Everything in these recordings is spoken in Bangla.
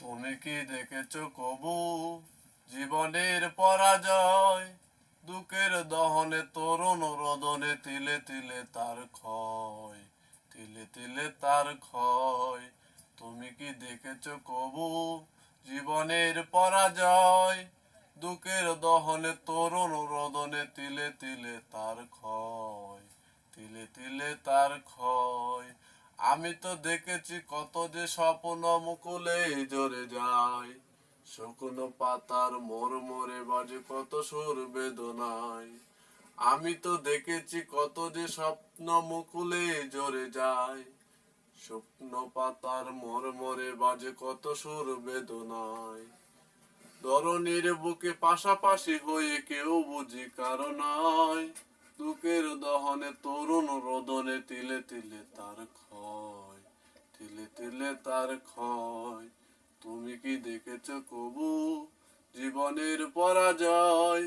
তুমি কি দেখেছো কবু জীবনের পরাজয়? দুঃখের দহনে তরুণ রোদনে তিলে তিলে তার ক্ষয়, তিলে তিলে তার ক্ষয়। তুমি কি দেখেছো কবু জীবনের পরাজয়? দুঃখের দহনে তরুণ রোদনে তিলে তিলে তার ক্ষয়, তিলে তিলে তার ক্ষয়। আমি তো দেখেছি কত যে স্বপ্ন মুকুলে ঝরে যায়, শুকনো পাতার মোড় মোড়ে বাজে কত সুর বেদনায়। আমি তো দেখেছি কত যে স্বপ্ন মুকুলে ঝরে যায়, শুকনো পাতার মোড় মোড়ে বাজে কত সুর বেদনায়। ধরণীর বুকে পাশাপাশি হয়ে কেউ বুঝি কারো নয়, দুঃখের দহনে তরুণ রোদনে তিলে তিলে তার ক্ষয়, তিলে তিলে তার ক্ষয়। তুমি কি দেখেছো কবু জীবনের পরাজয়?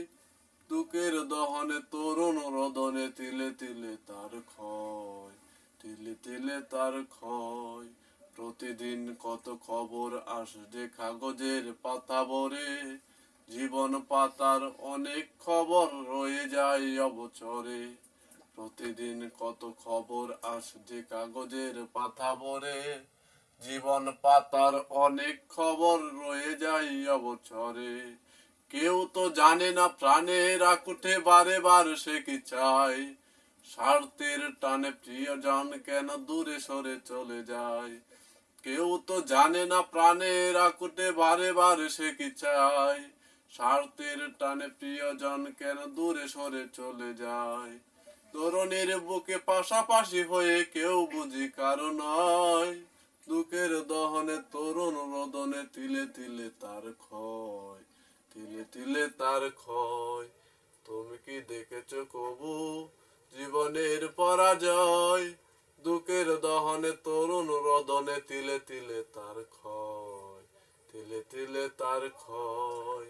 দুঃখের দহনে তরুণ রোদনে তিলে তিলে তার ক্ষয়, তিলে তিলে তার ক্ষয়। প্রতিদিন কত খবর আসে কাগজের পাতা ভরে, জীবন পাতার অনেক খবর রয়ে যায় অবচরে। প্রতিদিন কত খবর আসে কাগজের পাতা ভরে, জীবন পাতার অনেক খবর রয়ে যায় অবচরে। কেউ তো জানে না প্রাণের আকুঠে বারে বার সে কি চায়, স্বার্থের টানে প্রিয়জন কেন দূরে সরে চলে যায়। কেউ তো জানে না প্রাণের আকুটে বারে বারে সে কি চায়, স্বার্থের টানে প্রিয়জন কেন দূরে সরে চলে যায়। তরুণীর বুকে পাশাপাশি হয়ে কেউ বুঝি কারো নয়, দুঃখের দহনে তরুণ রোদনে তিলে তিলে তার ক্ষয়, তিলে তিলে তার ক্ষয়। তুমি কি দেখেছো কবু জীবনের পরাজয়? দুঃখের দহনে তরুণ রোদনে তিলে তিলে তার ক্ষয়, তিলে তিলে তার ক্ষয়।